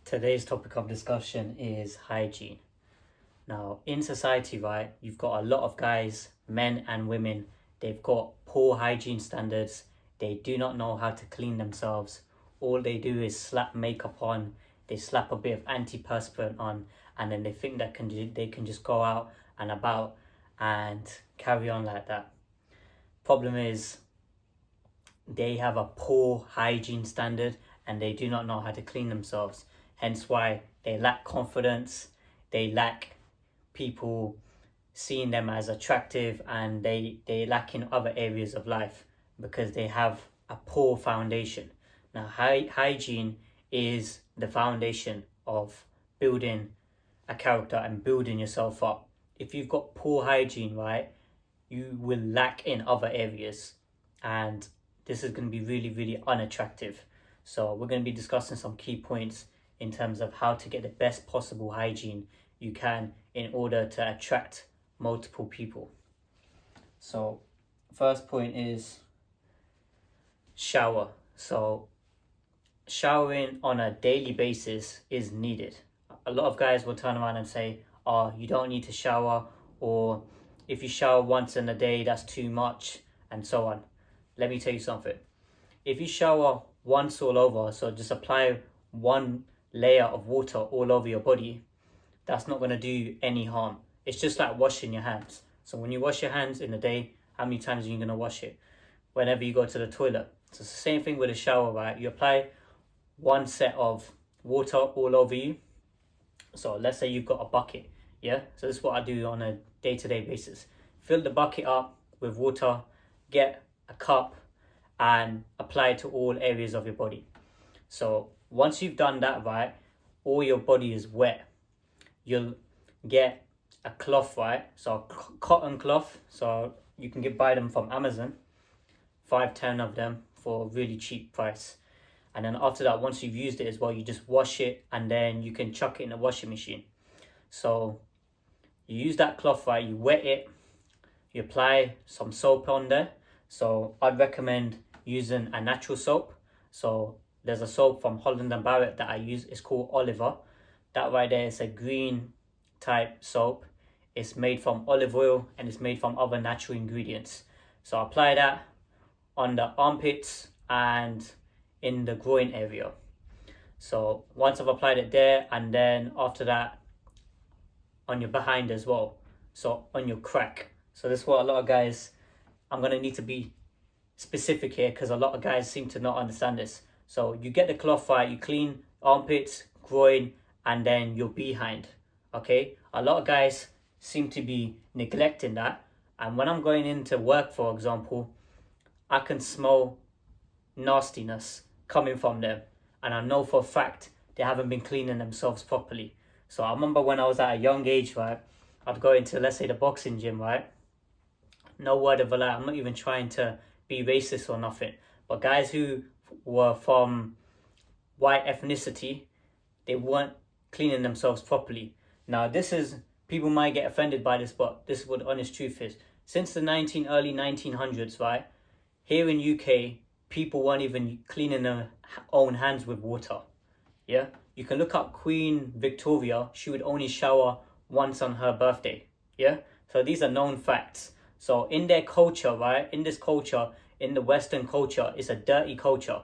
Today's topic of discussion is hygiene. Now, in society, right, you've got a lot of guys, men and women, they've got poor hygiene standards. They do not know how to clean themselves. All they do is slap makeup on, they slap a bit of antiperspirant on, and then they think that they can just go out and about and carry on like that. Problem is, they have a poor hygiene standard and they do not know how to clean themselves. Hence why they lack confidence, they lack people seeing them as attractive, and they lack in other areas of life because they have a poor foundation. Now, hygiene is the foundation of building a character and building yourself up. If you've got poor hygiene, right, you will lack in other areas, and this is going to be really, really unattractive. So we're going to be discussing some key points in terms of how to get the best possible hygiene you can in order to attract multiple people. So first point is shower. So showering on a daily basis is needed. A lot of guys will turn around and say, oh, you don't need to shower, or if you shower once in a day, that's too much, and so on. Let me tell you something. If you shower once all over, so just apply one layer of water all over your body, that's not going to do any harm. It's just like washing your hands. So when you wash your hands in a day, how many times are you going to wash it? Whenever you go to the toilet. So it's the same thing with a shower, right? You apply one set of water all over you. So let's say you've got a bucket, yeah? So this is what I do on a day-to-day basis. Fill the bucket up with water, get a cup, and apply it to all areas of your body. So once you've done that, right, all your body is wet. You'll get a cloth, right? So a cotton cloth. So you can buy them from Amazon, 5-10 of them for a really cheap price. And then after that, once you've used it as well, you just wash it, and then you can chuck it in a washing machine. So you use that cloth, right? You wet it, you apply some soap on there. So I'd recommend using a natural soap. So there's a soap from Holland & Barrett that I use. It's called Oliva. That right there is a green type soap. It's made from olive oil and it's made from other natural ingredients. So apply that on the armpits and in the groin area. So once I've applied it there, and then after that on your behind as well. So on your crack. So this is what a lot of guys, I'm going to need to be specific here because a lot of guys seem to not understand this. So you get the cloth right, you clean armpits, groin, and then your behind. Okay, a lot of guys seem to be neglecting that, and when I'm going into work, for example, I can smell nastiness coming from them, and I know for a fact they haven't been cleaning themselves properly. So I remember when I was at a young age, right, I'd go into, let's say, the boxing gym, right? No word of a lie, I'm not even trying to be racist or nothing, but guys who were from white ethnicity, they weren't cleaning themselves properly. Now this is, people might get offended by this, but this is what the honest truth is. Since the early 1900s, right, here in UK, people weren't even cleaning their own hands with water. Yeah, you can look up Queen Victoria. She would only shower once on her birthday. Yeah, so these are known facts. So in their culture, right, in this culture, in the Western culture, it's a dirty culture.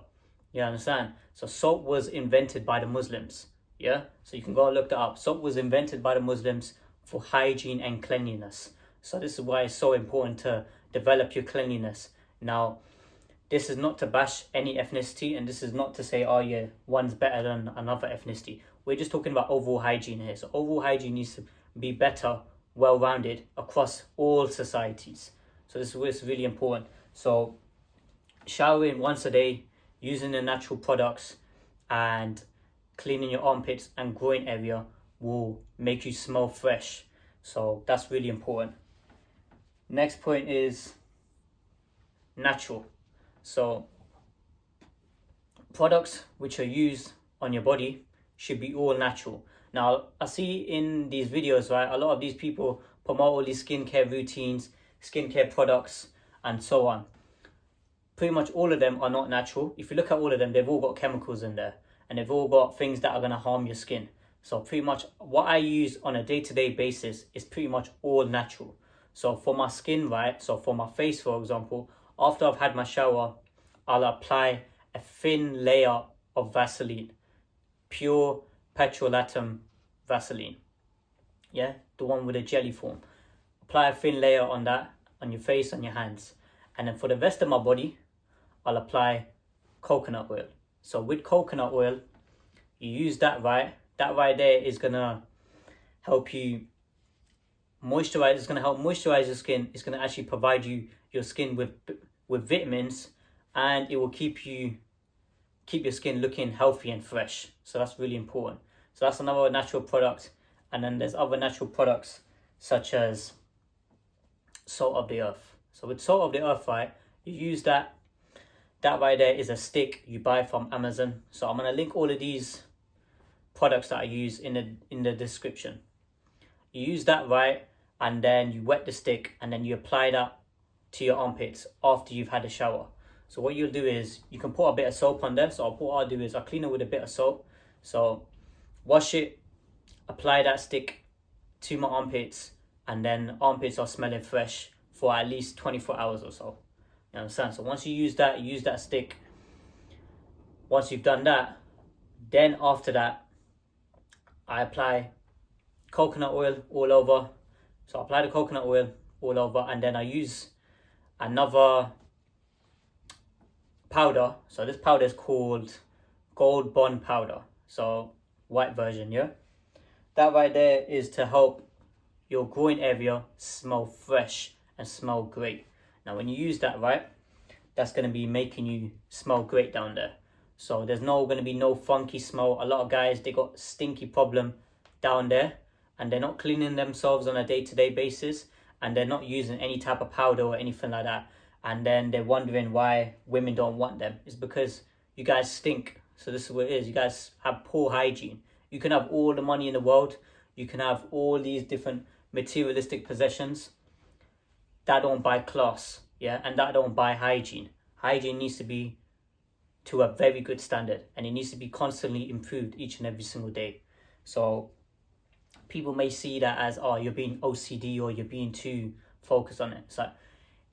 You understand? So soap was invented by the Muslims. Yeah, so you can go and look that up. Soap was invented by the Muslims for hygiene and cleanliness. So this is why it's so important to develop your cleanliness. Now, this is not to bash any ethnicity, and this is not to say, oh yeah, one's better than another ethnicity. We're just talking about overall hygiene here. So overall hygiene needs to be better, well-rounded across all societies. So this is really important. So showering once a day, using the natural products, and cleaning your armpits and groin area will make you smell fresh. So that's really important. Next point is natural. So products which are used on your body should be all natural. Now I see in these videos, right, a lot of these people promote all these skincare routines, skincare products, and so on. Pretty much all of them are not natural. If you look at all of them, they've all got chemicals in there. and they've all got things that are going to harm your skin. So pretty much what I use on a day-to-day basis is pretty much all natural. So for my skin, right, so for my face, for example, after I've had my shower, I'll apply a thin layer of Vaseline, pure petrolatum Vaseline. Yeah, the one with a jelly form. Apply a thin layer on that, on your face, on your hands. And then for the rest of my body, I'll apply coconut oil. So with coconut oil, you use that right. That right there is gonna help you moisturize. It's gonna help moisturize your skin. It's gonna actually provide you your skin with vitamins, and it will keep your skin looking healthy and fresh. So that's really important. So that's another natural product. And then there's other natural products such as salt of the earth. So with salt of the earth, right, you use that. That right there is a stick you buy from Amazon. So I'm gonna link all of these products that I use in the description. You use that, right, and then you wet the stick, and then you apply that to your armpits after you've had a shower. So what you'll do is you can put a bit of soap on there. So what I'll do is I'll clean it with a bit of soap. So wash it, apply that stick to my armpits, and then armpits are smelling fresh for at least 24 hours or so. You understand? So once you use that stick, once you've done that, then after that, I apply coconut oil all over. So I apply the coconut oil all over, and then I use another powder. So this powder is called Gold Bond powder. So white version, yeah? That right there is to help your groin area smell fresh and smell great. Now when you use that, right, that's going to be making you smell great down there. So there's going to be no funky smell. A lot of guys, they got stinky problem down there, and they're not cleaning themselves on a day-to-day basis, and they're not using any type of powder or anything like that. And then they're wondering why women don't want them. It's because you guys stink. So this is what it is. You guys have poor hygiene. You can have all the money in the world. You can have all these different materialistic possessions. That don't buy class, yeah? And that don't buy hygiene. Hygiene needs to be to a very good standard, and it needs to be constantly improved each and every single day. So people may see that as, oh, you're being OCD or you're being too focused on it. So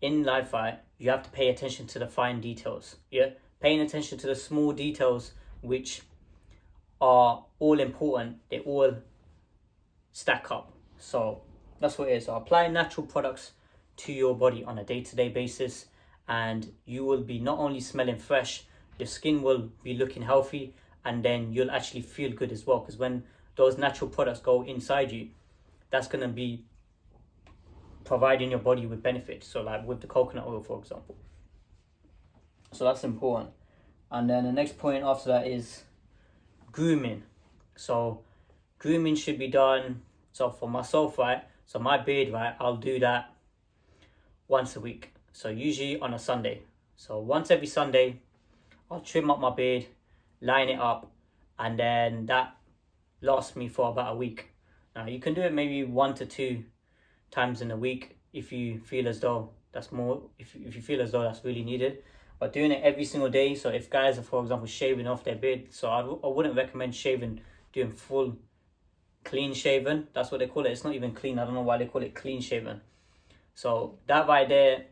in life, right, you have to pay attention to the fine details, yeah? Paying attention to the small details, which are all important. They all stack up. So that's what it is. So apply natural products to your body on a day-to-day basis, and you will be not only smelling fresh, your skin will be looking healthy, and then you'll actually feel good as well, because when those natural products go inside you, that's going to be providing your body with benefits. So like with the coconut oil, for example. So that's important. And then the next point after that is grooming. So grooming should be done. So for myself, right, so my beard, right, I'll do that once a week. So usually on a Sunday. So once every Sunday, I'll trim up my beard, line it up, and then that lasts me for about a week. Now you can do it maybe 1 to 2 times in a week if you feel as though that's more, if you feel as though that's really needed. But doing it every single day, so if guys are, for example, shaving off their beard, so I wouldn't recommend doing full clean shaven. That's what they call it. It's not even clean. I don't know why they call it clean shaven. So that right there,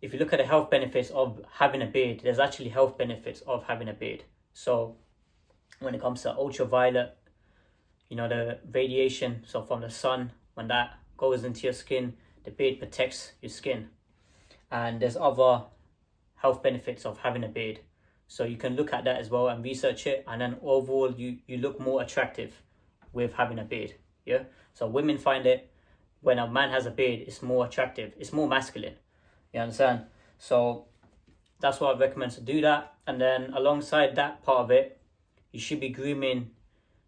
if you look at the health benefits of having a beard, there's actually health benefits of having a beard. So when it comes to ultraviolet, you know, the radiation, so from the sun, when that goes into your skin, the beard protects your skin. And there's other health benefits of having a beard. So you can look at that as well and research it, and then overall you look more attractive with having a beard. Yeah. So women find it when a man has a beard, it's more attractive, it's more masculine. You understand? So that's what I recommend, to do that. And then alongside that part of it, you should be grooming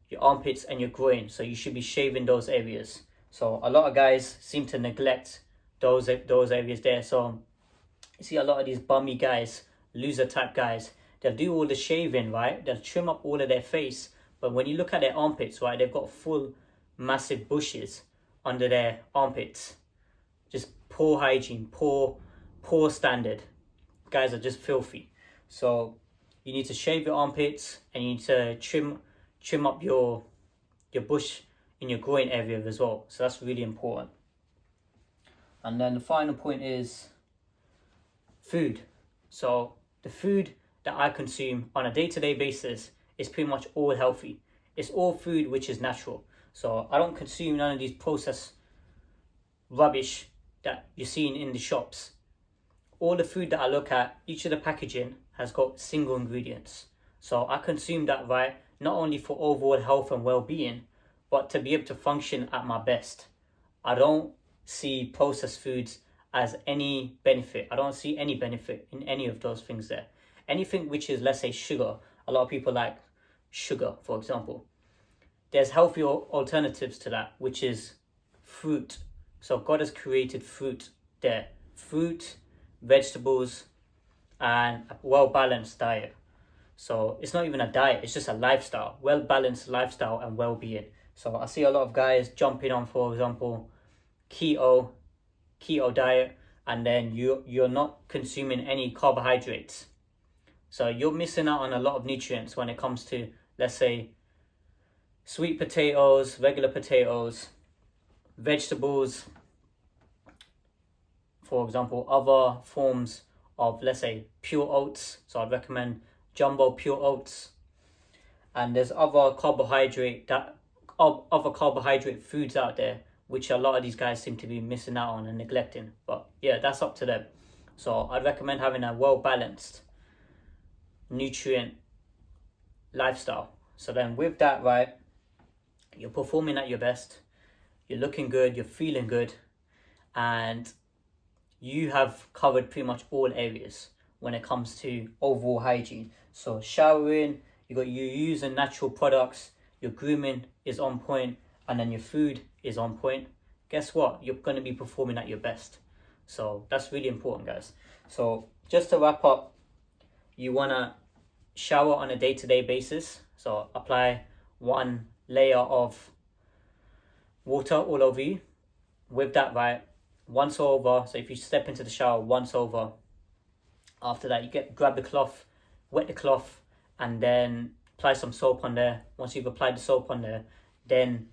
your armpits and your groin. So you should be shaving those areas. So a lot of guys seem to neglect those areas there. So you see a lot of these bummy guys, loser type guys, they'll do all the shaving, right? They'll trim up all of their face. But when you look at their armpits, right, they've got full massive bushes under their armpits. Just poor hygiene, poor standard. Guys are just filthy. So you need to shave your armpits, and you need to trim up your bush in your groin area as well. So that's really important. And then the final point is food. So the food that I consume on a day-to-day basis is pretty much all healthy. It's all food which is natural. So I don't consume none of these processed rubbish that you're seeing in the shops. All the food that I look at, each of the packaging has got single ingredients. So I consume that, right, not only for overall health and well-being, but to be able to function at my best. I don't see processed foods as any benefit. I don't see any benefit in any of those things there. Anything which is, let's say, sugar. A lot of people like sugar, for example. There's healthier alternatives to that, which is fruit. So God has created fruit there. Fruit, vegetables, and a well-balanced diet. So it's not even a diet, it's just a lifestyle. Well-balanced lifestyle and well-being. So I see a lot of guys jumping on, for example, keto diet, and then you're not consuming any carbohydrates. So you're missing out on a lot of nutrients when it comes to, let's say, sweet potatoes, regular potatoes, vegetables, for example, other forms of, let's say, pure oats. So I'd recommend jumbo pure oats. And there's other carbohydrate foods out there which a lot of these guys seem to be missing out on and neglecting. But yeah, that's up to them. So I'd recommend having a well-balanced nutrient lifestyle. So then with that, right, you're performing at your best, you're looking good, you're feeling good, and you have covered pretty much all areas when it comes to overall hygiene. So showering, you're using natural products, your grooming is on point, and then your food is on point. Guess what? You're going to be performing at your best. So that's really important, guys. So just to wrap up, you want to shower on a day-to-day basis. So apply one layer of water all over you. With that, right, once over, so if you step into the shower once over, after that you grab the cloth, wet the cloth, and then apply some soap on there. Once you've applied the soap on there, then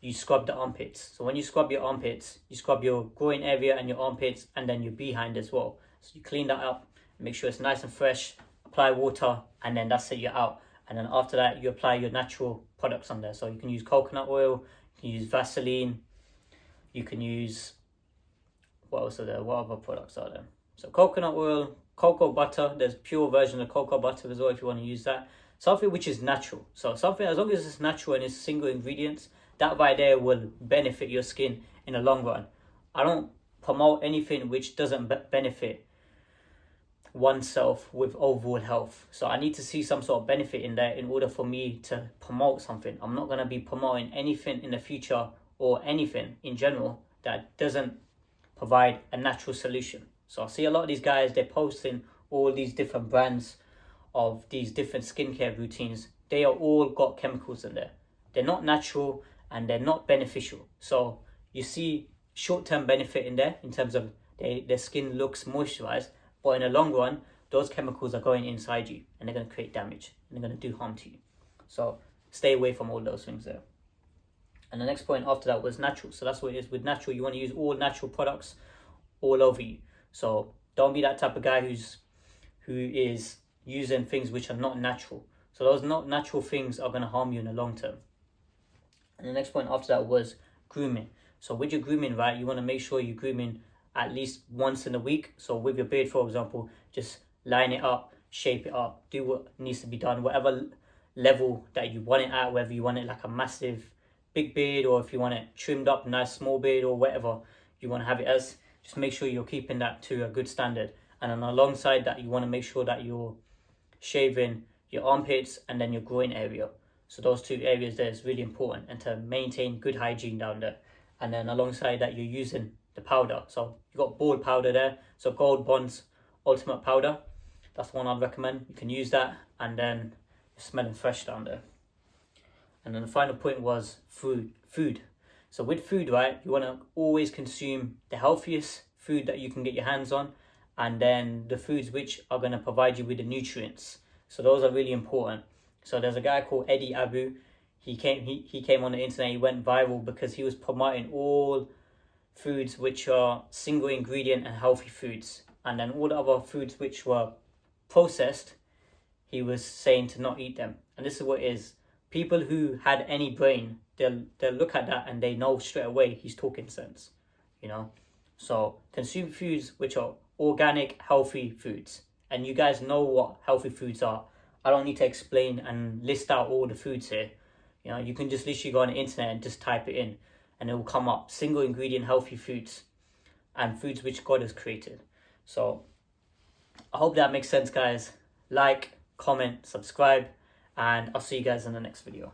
you scrub the armpits. So when you scrub your armpits, you scrub your groin area and your armpits, and then your behind as well. So you clean that up, make sure it's nice and fresh, apply water, and then that's it, you're out. And then after that, you apply your natural products on there. So you can use coconut oil, you can use Vaseline, you can use, what else are there? What other products are there? So coconut oil, cocoa butter, there's pure version of cocoa butter as well if you want to use that. Something which is natural. So something, as long as it's natural and it's single ingredients, that right there will benefit your skin in the long run. I don't promote anything which doesn't benefit oneself with overall health. So I need to see some sort of benefit in there in order for me to promote something. I'm not going to be promoting anything in the future or anything in general that doesn't provide a natural solution. So I see a lot of these guys, they're posting all these different brands of these different skincare routines. They are all got chemicals in there. They're not natural and they're not beneficial. So you see short-term benefit in there in terms of their skin looks moisturized, but in the long run, those chemicals are going inside you and they're going to create damage and they're going to do harm to you. So stay away from all those things there. And the next point after that was natural. So that's what it is with natural. You want to use all natural products all over you. So don't be that type of guy who is using things which are not natural. So those not natural things are going to harm you in the long term. And the next point after that was grooming. So with your grooming, right, you want to make sure you're grooming at least once in a week. So with your beard, for example, just line it up, shape it up, do what needs to be done, whatever level that you want it at, whether you want it like a massive big beard or if you want it trimmed up, nice small beard or whatever you want to have it as. Just make sure you're keeping that to a good standard. And then alongside that, you want to make sure that you're shaving your armpits and then your groin area. So those two areas there is really important, and to maintain good hygiene down there. And then alongside that, you're using the powder. So you got bald powder there. So Gold Bond's Ultimate Powder. That's the one I'd recommend. You can use that and then you're smelling fresh down there. And then the final point was food. So with food, right, you want to always consume the healthiest food that you can get your hands on, and then the foods which are going to provide you with the nutrients. So those are really important. So there's a guy called Eddie Abu. He came on the internet. He went viral because he was promoting all foods which are single ingredient and healthy foods, and then all the other foods which were processed, he was saying to not eat them. And this is what it is. People who had any brain, they'll look at that and they know straight away he's talking sense, you know. So consume foods which are organic, healthy foods. And you guys know what healthy foods are. I don't need to explain and list out all the foods here. You know, you can just literally go on the internet and just type it in, and it will come up. Single ingredient healthy foods and foods which God has created. So I hope that makes sense, guys. Like, comment, subscribe, and I'll see you guys in the next video.